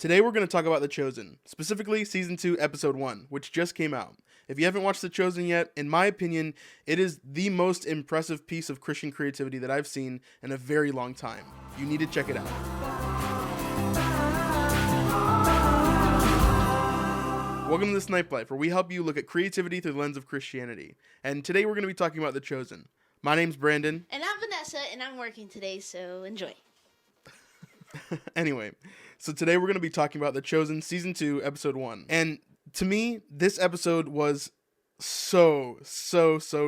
Today we're going to talk about The Chosen, specifically Season 2, Episode 1, which just came out. If you haven't watched The Chosen yet, in my opinion, it is the most impressive piece of Christian creativity that I've seen in a very long time. You need to check it out. Welcome to This Snipe Life, where we help you look at creativity through the lens of Christianity. And today we're going to be talking about The Chosen. My name's Brandon. And I'm Vanessa, and I'm working today, so enjoy. Anyway, so today we're going to be talking about The Chosen Season 2, Episode 1. And to me, this episode was so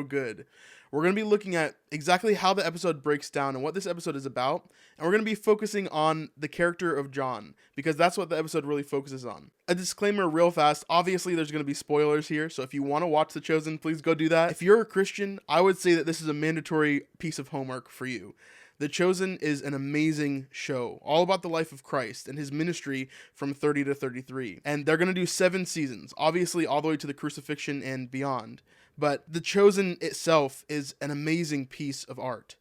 good. We're going to be looking at exactly how the episode breaks down and what this episode is about. And we're going to be focusing on the character of John, because that's what the episode really focuses on. A disclaimer real fast, obviously there's going to be spoilers here, so if you want to watch The Chosen, please go do that. If you're a Christian, I would say that this is a mandatory piece of homework for you. The Chosen is an amazing show, all about the life of Christ and his ministry from 30 to 33. And they're going to do 7 seasons, obviously all the way to the crucifixion and beyond. But The Chosen itself is an amazing piece of art.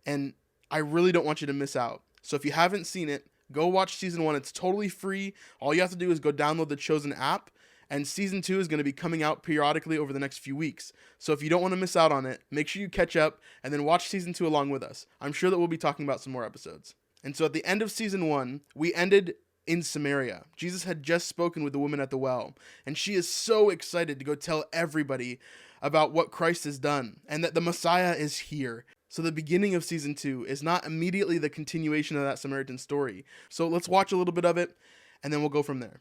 And I really don't want you to miss out. So if you haven't seen it, go watch Season 1. It's totally free. All you have to do is go download the Chosen app. And Season 2 is going to be coming out periodically over the next few weeks. So if you don't want to miss out on it, make sure you catch up and then watch Season 2 along with us. I'm sure that we'll be talking about some more episodes. And so at the end of Season 1, we ended in Samaria. Jesus had just spoken with the woman at the well, and she is so excited to go tell everybody about what Christ has done and that the Messiah is here. So the beginning of Season 2 is not immediately the continuation of that Samaritan story. So let's watch a little bit of it, and then we'll go from there.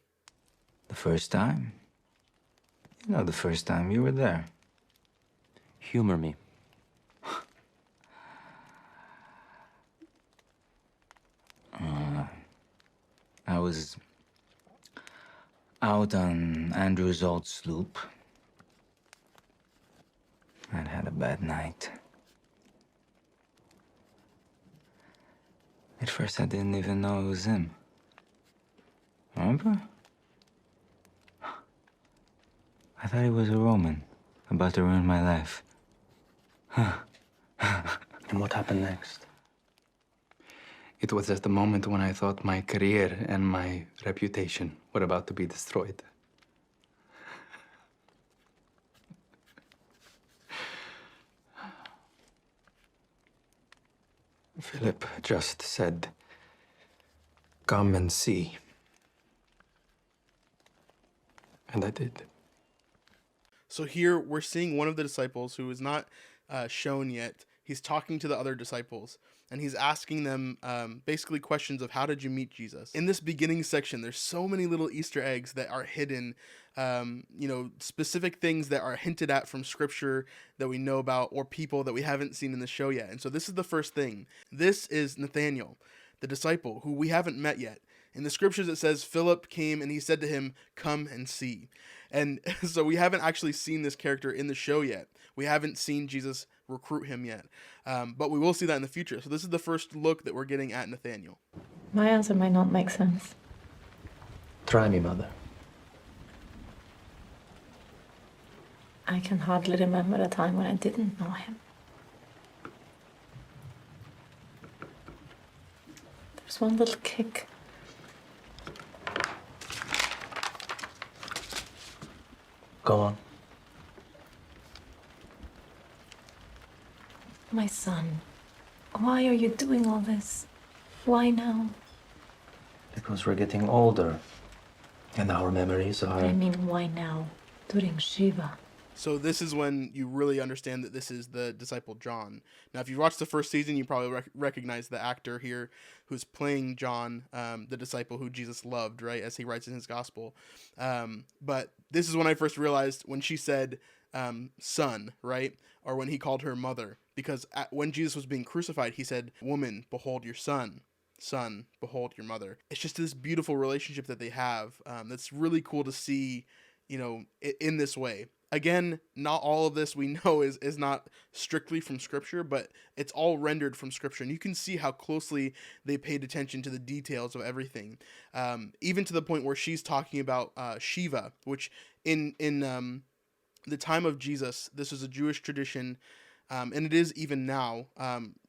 The first time? You know, the first time you were there. Humor me. I was out on Andrew's old sloop. I'd had a bad night. At first, I didn't even know it was him. Remember? I thought he was a Roman, about to ruin my life. And what happened next? It was at the moment when I thought my career and my reputation were about to be destroyed. Philip just said, "Come and see." And I did. So here we're seeing one of the disciples who is not shown yet. He's talking to the other disciples, and he's asking them basically questions of how did you meet Jesus? In this beginning section, there's so many little Easter eggs that are hidden, specific things that are hinted at from scripture that we know about or people that we haven't seen in the show yet. And so this is the first thing. This is Nathanael, the disciple who we haven't met yet. In the scriptures, it says Philip came and he said to him, "Come and see." And so we haven't actually seen this character in the show yet. We haven't seen Jesus recruit him yet. But we will see that in the future. So this is the first look that we're getting at Nathanael. My answer might not make sense. Try me, Mother. I can hardly remember a time when I didn't know him. There's one little kick. Go on. My son, why are you doing all this? Why now? Because we're getting older. And our memories are... I mean, why now? During Shiva. So this is when you really understand that this is the disciple John. Now, if you've watched the first season, you probably recognize the actor here who's playing John, the disciple who Jesus loved, right, as he writes in his gospel. But this is when I first realized when she said son, right, or when he called her mother. Because when Jesus was being crucified, he said, "Woman, behold your son. Son, behold your mother." It's just this beautiful relationship that they have that's really cool to see, in this way. Again, not all of this we know is not strictly from Scripture, but it's all rendered from Scripture. And you can see how closely they paid attention to the details of everything. Even to the point where she's talking about Shiva, which in the time of Jesus, this was a Jewish tradition, and it is even now,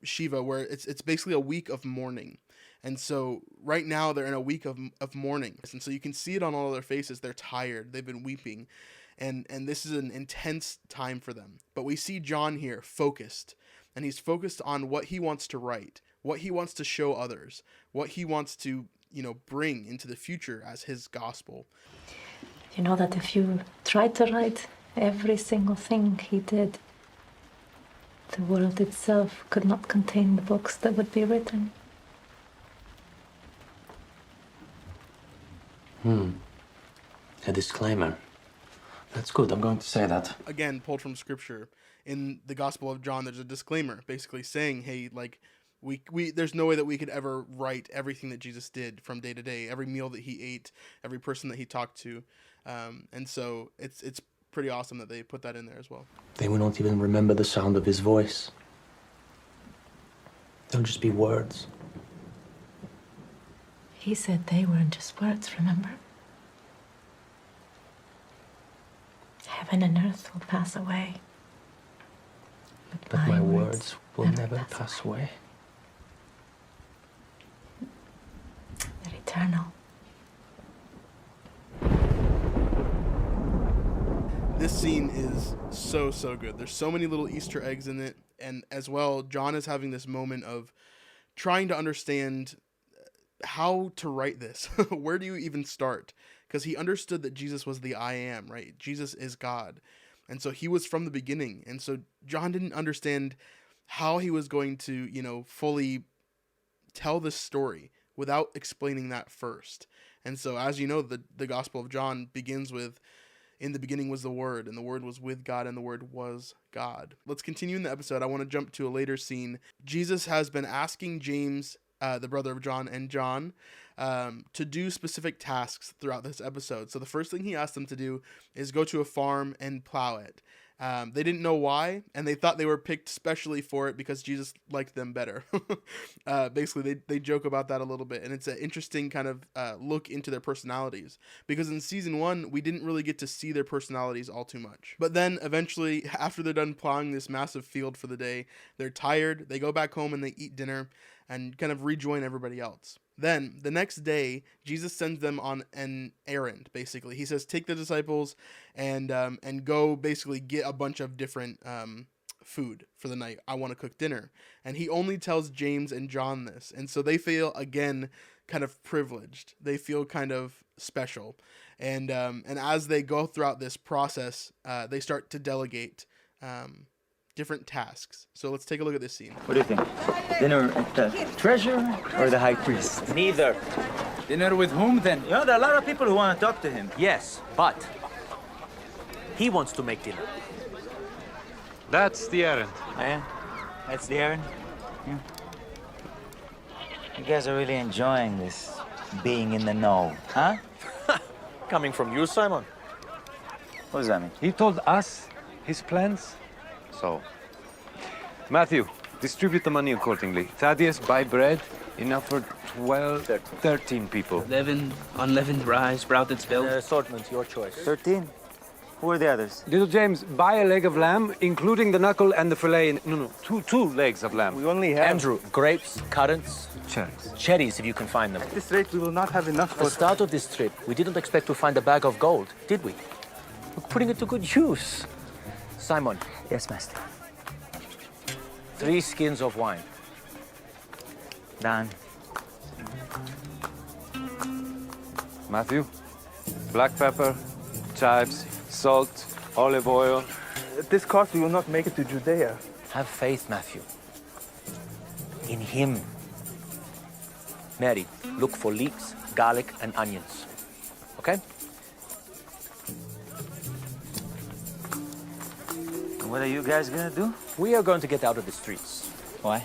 Shiva, where it's basically a week of mourning. And so right now they're in a week of mourning. And so you can see it on all of their faces. They're tired. They've been weeping. And this is an intense time for them. But we see John here focused. And he's focused on what he wants to write, what he wants to show others, what he wants to, bring into the future as his gospel. You know that if you tried to write every single thing he did, the world itself could not contain the books that would be written. A disclaimer. That's good. I'm going to say that. Again, pulled from scripture. In the Gospel of John, there's a disclaimer basically saying, hey, like, we there's no way that we could ever write everything that Jesus did from day to day, every meal that he ate, every person that he talked to. And so it's pretty awesome that they put that in there as well. They will not even remember the sound of his voice. They'll just be words. He said they weren't just words, remember? Heaven and earth will pass away. But my words will never pass away. They're eternal. This scene is so good. There's so many little Easter eggs in it. And as well, John is having this moment of trying to understand how to write this. Where do you even start? Because he understood that Jesus was the I am, right? Jesus is God. And so he was from the beginning. And so John didn't understand how he was going to, fully tell this story without explaining that first. And so, as you know, the Gospel of John begins with, in the beginning was the Word, and the Word was with God, and the Word was God. Let's continue in the episode. I want to jump to a later scene. Jesus has been asking James, the brother of John, and John, to do specific tasks throughout this episode. So the first thing he asked them to do is go to a farm and plow it. They didn't know why, and they thought they were picked specially for it because Jesus liked them better. Basically, they joke about that a little bit, and it's an interesting kind of look into their personalities, because in season 1, we didn't really get to see their personalities all too much. But then eventually, after they're done plowing this massive field for the day, they're tired, they go back home and they eat dinner and kind of rejoin everybody else. Then, the next day, Jesus sends them on an errand, basically. He says, take the disciples and go basically get a bunch of different food for the night. I want to cook dinner. And he only tells James and John this. And so they feel, again, kind of privileged. They feel kind of special. And as they go throughout this process, they start to delegate different tasks. So let's take a look at this scene. What do you think? Dinner at the treasure or the high priest? Neither. Dinner with whom then? You know, there are a lot of people who want to talk to him. Yes, but he wants to make dinner. That's the errand. Oh, yeah? That's the errand? Yeah. You guys are really enjoying this being in the know, huh? Coming from you, Simon? What does that mean? He told us his plans. So, Matthew, distribute the money accordingly. Thaddeus, buy bread. Enough for 13 people. 11 unleavened rye, sprouted spelt. Assortment, your choice. 13? Who are the others? Little James, buy a leg of lamb, including the knuckle and the fillet. No, two legs of lamb. We only have... Andrew, grapes, currants. Cherries. Cherries, if you can find them. At this rate, we will not have enough At the start of this trip, we didn't expect to find a bag of gold, did we? We're putting it to good use. Simon. Yes, master. 3 skins of wine. Done. Matthew, black pepper, chives, salt, olive oil. At this cost, we will not make it to Judea. Have faith, Matthew. In him. Mary, look for leeks, garlic, and onions. Okay? What are you guys gonna do? We are going to get out of the streets. Why?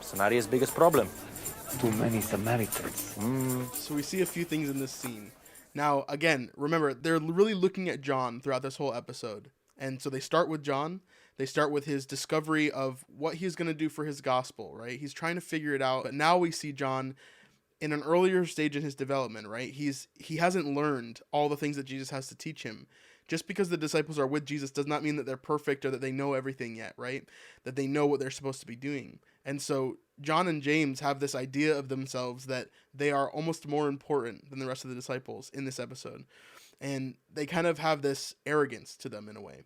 Samaria's biggest problem. Too many Samaritans. So we see a few things in this scene. Now, again, remember, they're really looking at John throughout this whole episode. And so they start with John. They start with his discovery of what he's going to do for his gospel, right? He's trying to figure it out. But now we see John in an earlier stage in his development, right? He hasn't learned all the things that Jesus has to teach him. Just because the disciples are with Jesus does not mean that they're perfect or that they know everything yet, right? That they know what they're supposed to be doing. And so John and James have this idea of themselves that they are almost more important than the rest of the disciples in this episode. And they kind of have this arrogance to them in a way.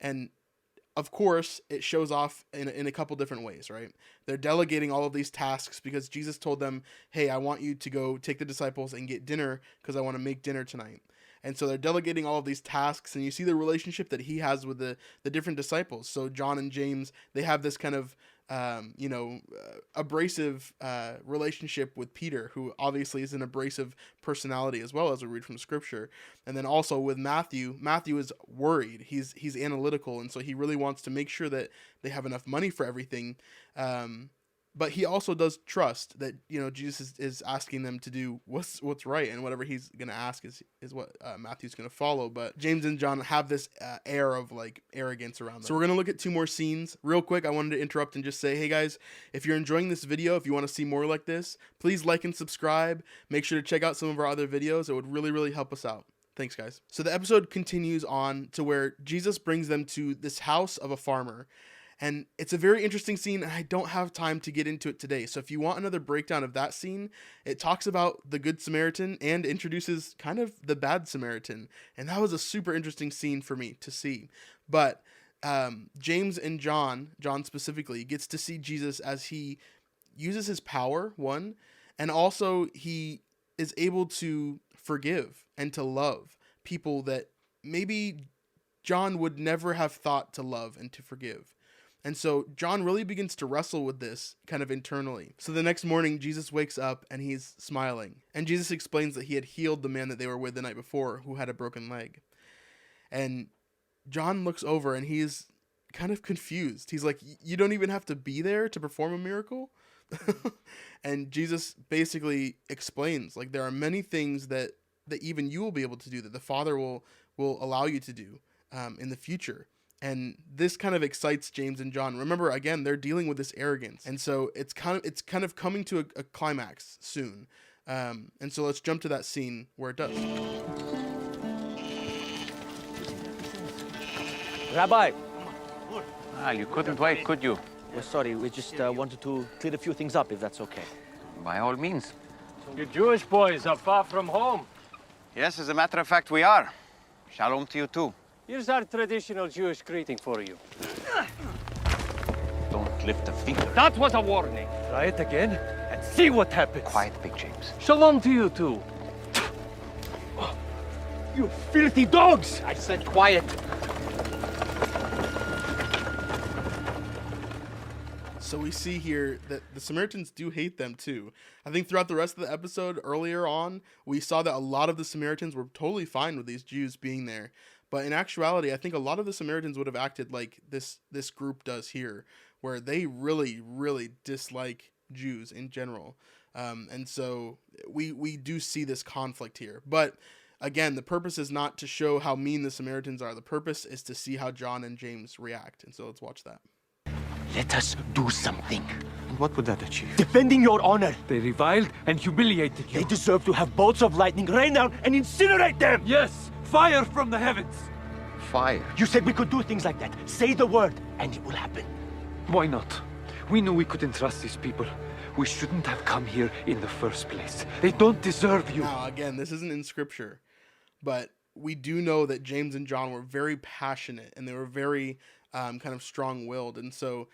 And of course, it shows off in a couple different ways, right? They're delegating all of these tasks because Jesus told them, hey, I want you to go take the disciples and get dinner because I want to make dinner tonight. And so they're delegating all of these tasks, and you see the relationship that he has with the different disciples. So John and James, they have this kind of, abrasive relationship with Peter, who obviously is an abrasive personality as well, as we read from Scripture. And then also with Matthew is worried. He's analytical, and so he really wants to make sure that they have enough money for everything. But he also does trust that, Jesus is asking them to do what's right, and whatever he's going to ask is what Matthew's going to follow. But James and John have this air of like arrogance around them. So we're going to look at 2 more scenes. Real quick, I wanted to interrupt and just say, hey guys, if you're enjoying this video, if you want to see more like this, please like and subscribe. Make sure to check out some of our other videos. It would really, really help us out. Thanks, guys. So the episode continues on to where Jesus brings them to this house of a farmer. And it's a very interesting scene, and I don't have time to get into it today. So if you want another breakdown of that scene, it talks about the Good Samaritan and introduces kind of the Bad Samaritan. And that was a super interesting scene for me to see. But James and John specifically, gets to see Jesus as he uses his power, one, and also he is able to forgive and to love people that maybe John would never have thought to love and to forgive. And so John really begins to wrestle with this kind of internally. So the next morning, Jesus wakes up and he's smiling. And Jesus explains that he had healed the man that they were with the night before who had a broken leg. And John looks over and he's kind of confused. He's like, you don't even have to be there to perform a miracle? And Jesus basically explains, like, there are many things that even you will be able to do, that the Father will allow you to do in the future. And this kind of excites James and John. Remember, again, they're dealing with this arrogance. And so it's kind of coming to a climax soon. And so let's jump to that scene where it does. Rabbi! You couldn't wait, could you? We're sorry, we just wanted to clear a few things up, if that's okay. By all means. You Jewish boys are far from home. Yes, as a matter of fact, we are. Shalom to you too. Here's our traditional Jewish greeting for you. Don't lift a finger. That was a warning. Try it again and see what happens. Quiet, Big James. Shalom to you too. You filthy dogs! I said quiet. So we see here that the Samaritans do hate them too. I think throughout the rest of the episode earlier on, we saw that a lot of the Samaritans were totally fine with these Jews being there. But in actuality, I think a lot of the Samaritans would have acted like this group does here, where they really, really dislike Jews in general. And so we do see this conflict here. But again, the purpose is not to show how mean the Samaritans are. The purpose is to see how John and James react. And so let's watch that. Let us do something. And what would that achieve? Defending your honor. They reviled and humiliated you. They deserve to have bolts of lightning rain down and incinerate them! Yes! Fire from the heavens! Fire. You said we could do things like that. Say the word, and it will happen. Why not? We knew we couldn't trust these people. We shouldn't have come here in the first place. They don't deserve you. Now, again, this isn't in Scripture, but we do know that James and John were very passionate, and they were very kind of strong-willed. And so,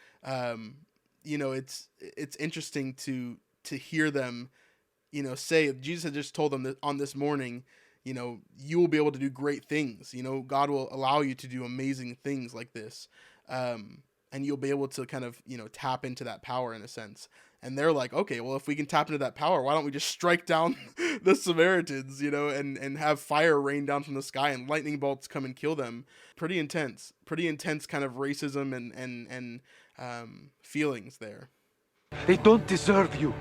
it's interesting to hear them, say, Jesus had just told them that on this morning, you will be able to do great things. God will allow you to do amazing things like this. And you'll be able to kind of, tap into that power in a sense. And they're like, okay, well, if we can tap into that power, why don't we just strike down the Samaritans, and have fire rain down from the sky and lightning bolts come and kill them. Pretty intense kind of racism and feelings there. They don't deserve you.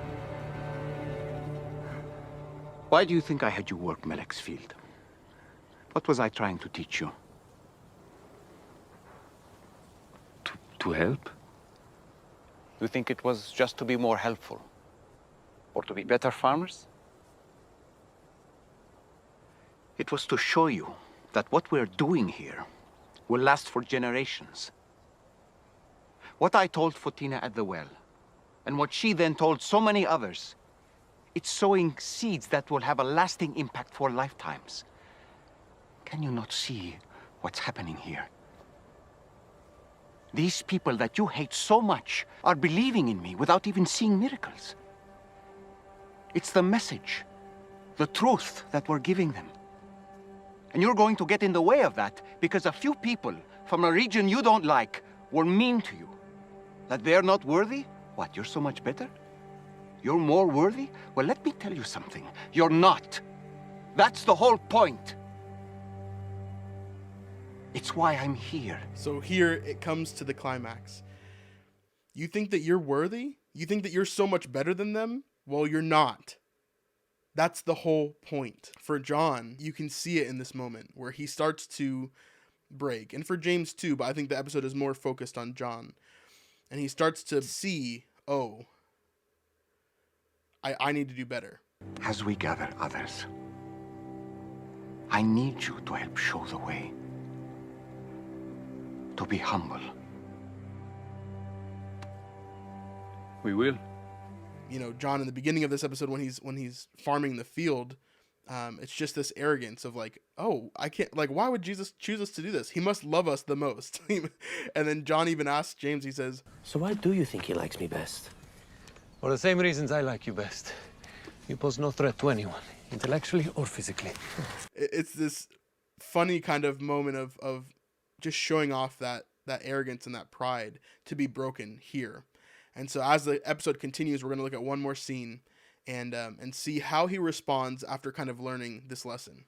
Why do you think I had you work Melek's field? What was I trying to teach you? To help? You think it was just to be more helpful? Or to be better farmers? It was to show you that what we're doing here will last for generations. What I told Fotina at the well and what she then told so many others, it's sowing seeds that will have a lasting impact for lifetimes. Can you not see what's happening here? These people that you hate so much are believing in me without even seeing miracles. It's the message, the truth that we're giving them. And you're going to get in the way of that because a few people from a region you don't like were mean to you. That they're not worthy? What, you're so much better? You're more worthy? Well, let me tell you something. You're not. That's the whole point. It's why I'm here. So here it comes to the climax. You think that you're worthy? You think that you're so much better than them? Well, you're not. That's the whole point. For John, you can see it in this moment where he starts to break. And for James too, but I think the episode is more focused on John. And he starts to see, oh, I need to do better. As we gather others, I need you to help show the way. To be humble. We will. You know, John, in the beginning of this episode, when he's farming the field, it's just this arrogance of like, oh, I can't, like, why would Jesus choose us to do this? He must love us the most. And then John even asks James, he says, so why do you think he likes me best? For the same reasons I like you best. You pose no threat to anyone, intellectually or physically. It's this funny kind of moment of just showing off that arrogance and that pride to be broken here. And so as the episode continues, we're going to look at one more scene and see how he responds after kind of learning this lesson.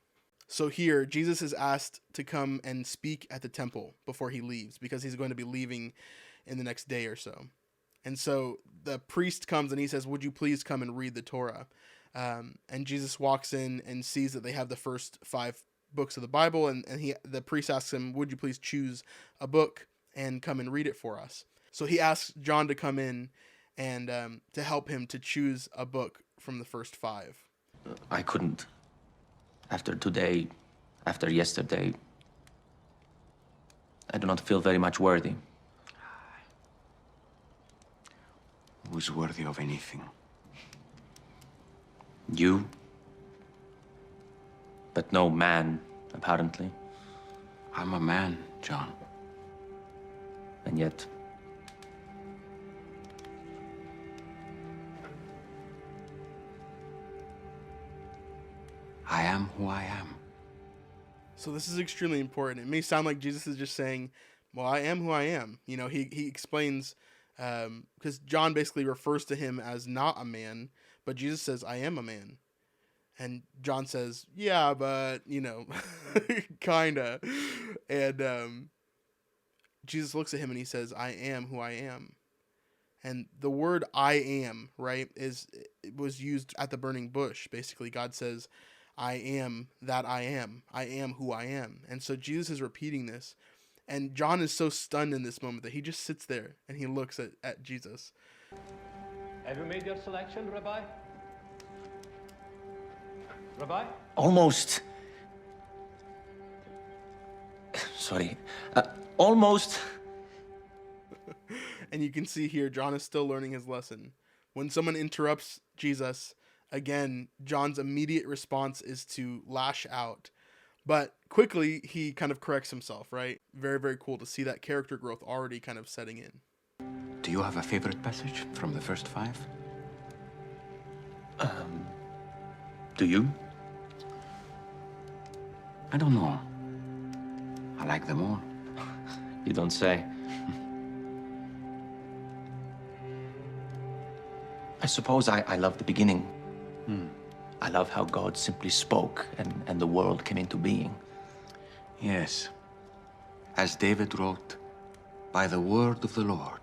So here, Jesus is asked to come and speak at the temple before he leaves, because he's going to be leaving in the next day or so. And so the priest comes and he says, would you please come and read the Torah? And Jesus walks in and sees that they have the first 5 books of the Bible, and the priest asks him, would you please choose a book and come and read it for us? So he asks John to come in and to help him to choose a book from the first 5. I couldn't. After today, after yesterday, I do not feel very much worthy. Who's worthy of anything? You? But no man, apparently. I'm a man, John. And yet... I am who I am. So this is extremely important. It may sound like Jesus is just saying, well, I am who I am. You know, he explains, because John basically refers to him as not a man, but Jesus says, I am a man. And John says, yeah, but, you know, kinda. And Jesus looks at him and he says, I am who I am. And the word I am, right, it was used at the burning bush. Basically, God says, I am that I am. I am who I am. And so Jesus is repeating this. And John is so stunned in this moment that he just sits there and he looks at Jesus. Have you made your selection, Rabbi? Rabbi? Almost. Sorry. Almost. And you can see here, John is still learning his lesson. When someone interrupts Jesus, again, John's immediate response is to lash out. But quickly, he kind of corrects himself, right? Very, very cool to see that character growth already kind of setting in. Do you have a favorite passage from the first 5? Do you? I don't know. I like them all. You don't say. I suppose I love the beginning. I love how God simply spoke and the world came into being. Yes. As David wrote, by the word of the Lord,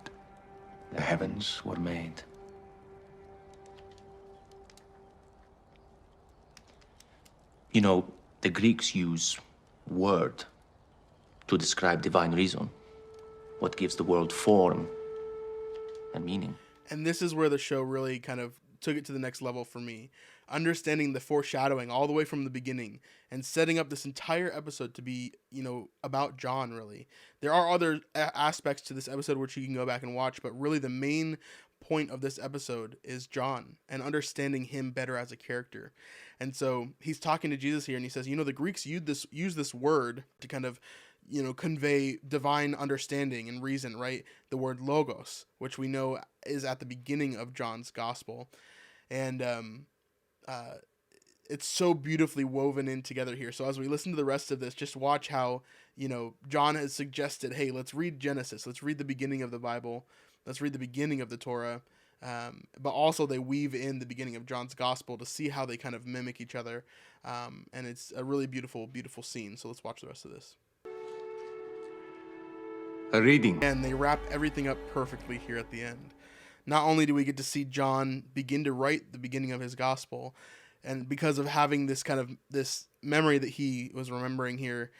the heavens were made. You know, the Greeks use word to describe divine reason, what gives the world form and meaning. And this is where the show really kind of took it to the next level for me. Understanding the foreshadowing all the way from the beginning and setting up this entire episode to be, you know, about John, really. There are other aspects to this episode which you can go back and watch, but really the main point of this episode is John and understanding him better as a character. And so he's talking to Jesus here, and he says, you know, the Greeks use this word to kind of, you know, convey divine understanding and reason, right? The word logos, which we know is at the beginning of John's gospel. And it's so beautifully woven in together here. So as we listen to the rest of this, just watch how, you know, John has suggested, hey, let's read Genesis. Let's read the beginning of the Bible. Let's read the beginning of the Torah. But also they weave in the beginning of John's gospel to see how they kind of mimic each other. And it's a really beautiful, beautiful scene. So let's watch the rest of this. A reading. And they wrap everything up perfectly here at the end. Not only do we get to see John begin to write the beginning of his gospel, and because of having this kind of this memory that he was remembering here,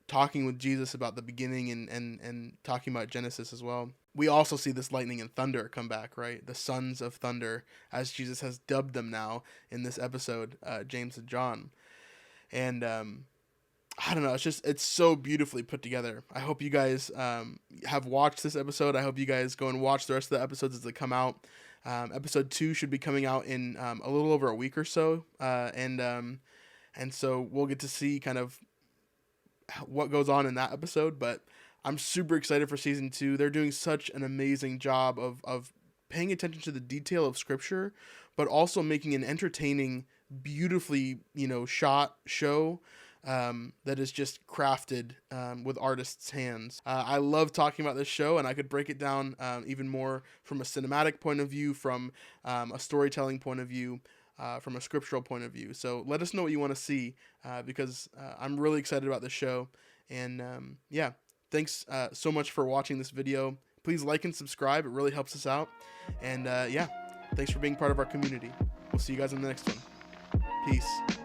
talking with Jesus about the beginning and talking about Genesis as well, we also see this lightning and thunder come back, right? The sons of thunder, as Jesus has dubbed them now in this episode, James and John. And I don't know, it's so beautifully put together. I hope you guys have watched this episode. I hope you guys go and watch the rest of the episodes as they come out. Episode 2 should be coming out in a little over a week or so, and so we'll get to see kind of what goes on in that episode. But I'm super excited for season 2. They're doing such an amazing job of paying attention to the detail of Scripture, but also making an entertaining, beautifully, you know, shot show that is just crafted with artists' hands. I love talking about this show, and I could break it down even more from a cinematic point of view, from a storytelling point of view, from a scriptural point of view. So let us know what you want to see, because I'm really excited about this show. And yeah, thanks so much for watching this video. Please like and subscribe. It really helps us out. And yeah, thanks for being part of our community. We'll see you guys in the next one. Peace.